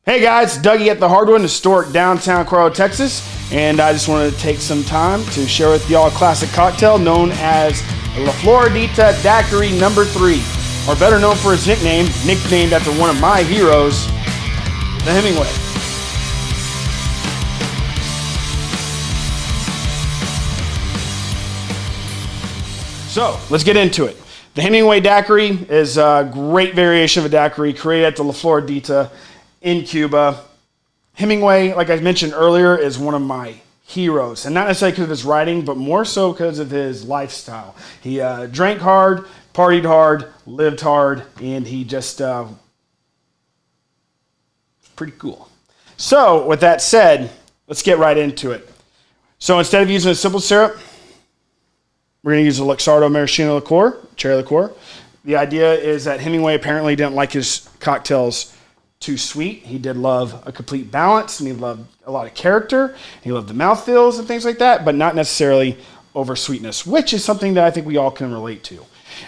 Hey guys, Dougie at the Hardwood in historic downtown Coral, Texas, and I just wanted to take some time to share with y'all a classic cocktail known as La Floradita Daiquiri No. 3, or better known for his nickname, nicknamed after one of my heroes, the Hemingway. So, let's get into it. The Hemingway Daiquiri is a great variation of a daiquiri created at the La Floradita in Cuba. Hemingway, like I mentioned earlier, is one of my heroes, and not necessarily because of his writing, but more so because of his lifestyle. He drank hard, partied hard, lived hard, and he just pretty cool. So, with that said, let's get right into it. So, instead of using a simple syrup, we're going to use a Luxardo maraschino liqueur, cherry liqueur. The idea is that Hemingway apparently didn't like his cocktails too sweet. He did love a complete balance, and he loved a lot of character. He loved the mouthfeels and things like that, but not necessarily over sweetness, which is something that I think we all can relate to.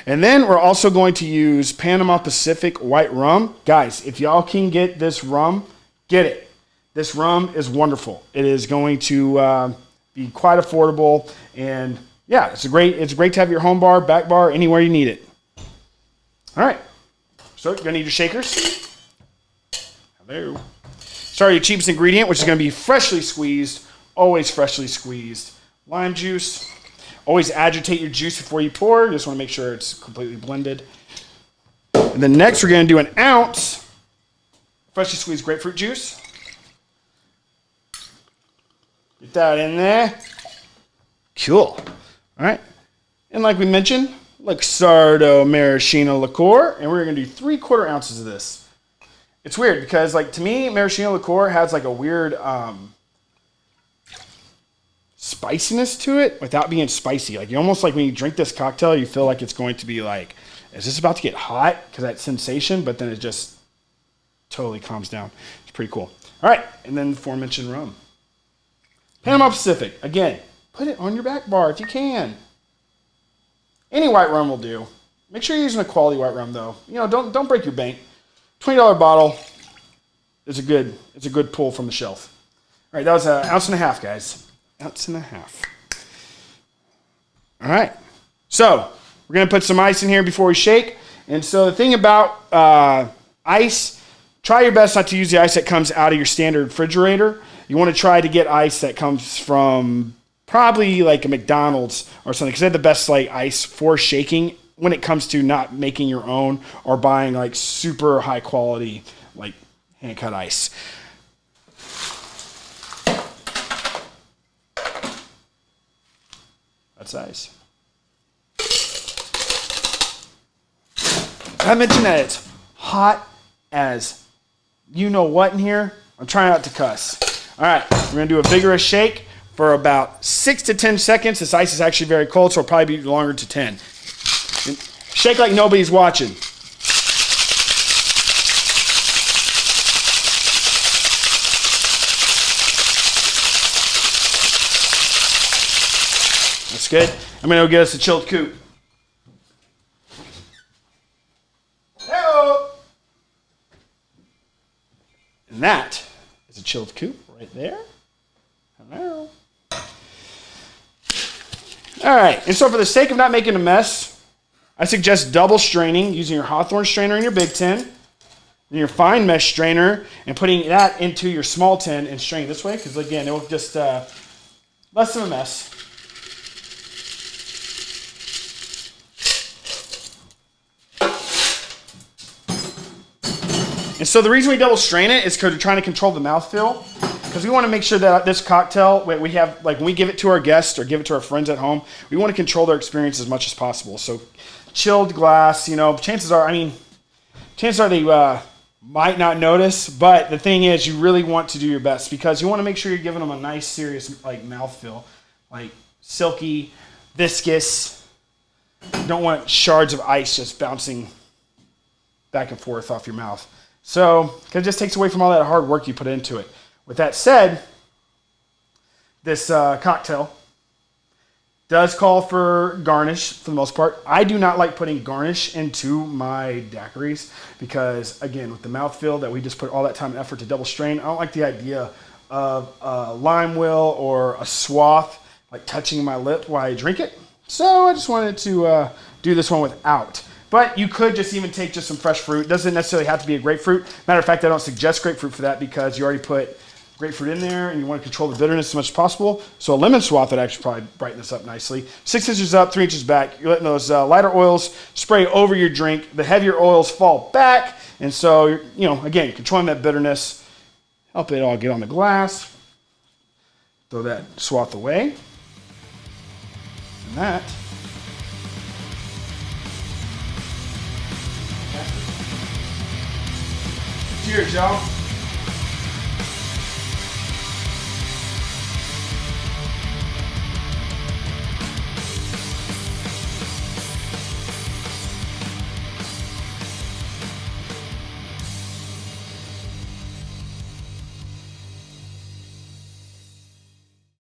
And then we're also going to use Panama Pacific white rum. Guys, if y'all can get this rum, get it. This rum is wonderful. It is going to be quite affordable, and yeah, it's great to have your home bar, back bar, anywhere you need it. All right, so you're gonna need your shakers. Hello. Start your cheapest ingredient, which is gonna be freshly squeezed, always freshly squeezed lime juice. Always agitate your juice before you pour. You just wanna make sure it's completely blended. And then next we're gonna do an ounce freshly squeezed grapefruit juice. Get that in there. Cool. All right, and like we mentioned, Luxardo maraschino liqueur, and we're gonna do 3/4 ounces of this. It's weird because, like, to me, maraschino liqueur has like a weird spiciness to it without being spicy. Like, you almost, like, when you drink this cocktail, you feel like it's going to be like, is this about to get hot? Because that sensation, but then it just totally calms down. It's pretty cool. All right, and then the aforementioned rum. Panama Pacific, again. Put it on your back bar if you can. Any white rum will do. Make sure you're using a quality white rum though. You know, don't break your bank. $20 bottle is a good pull from the shelf. All right, that was an ounce and a half, guys. Ounce and a half. All right. So we're gonna put some ice in here before we shake. And so the thing about ice, try your best not to use the ice that comes out of your standard refrigerator. You want to try to get ice that comes from probably like a McDonald's or something, because they have the best like ice for shaking when it comes to not making your own or buying like super high quality like hand cut ice. That's ice. I mentioned that it's hot as you know what in here. I'm trying not to cuss. All right, we're gonna do a vigorous shake for about 6 to 10 seconds. This ice is actually very cold, so it'll probably be longer to 10. And shake like nobody's watching. That's good. I'm gonna go get us a chilled coupe. Hello. And that is a chilled coupe right there. Hello. All right, and so for the sake of not making a mess, I suggest double straining using your Hawthorne strainer in your big tin, then your fine mesh strainer, and putting that into your small tin and straining this way, because again, it will just less of a mess. And so the reason we double strain it is because we're trying to control the mouthfeel. Because we want to make sure that this cocktail, we have, like when we give it to our guests or give it to our friends at home, we want to control their experience as much as possible. So chilled glass, you know, chances are they might not notice, but the thing is you really want to do your best because you want to make sure you're giving them a nice, serious like mouthfeel, like silky, viscous. You don't want shards of ice just bouncing back and forth off your mouth. So, because it just takes away from all that hard work you put into it. With that said, this cocktail Does call for garnish for the most part. I do not like putting garnish into my daiquiris because, again, with the mouthfeel that we just put all that time and effort to double strain, I don't like the idea of a lime will or a swath like touching my lip while I drink it. So I just wanted to do this one without. But you could just even take just some fresh fruit. It doesn't necessarily have to be a grapefruit. Matter of fact, I don't suggest grapefruit for that because you already put grapefruit in there and you want to control the bitterness as much as possible. So a lemon swath would actually probably brighten this up nicely. 6 inches up, 3 inches back. You're letting those lighter oils spray over your drink. The heavier oils fall back. And so, again, controlling that bitterness. Help it all get on the glass. Throw that swath away. And that. Cheers, y'all.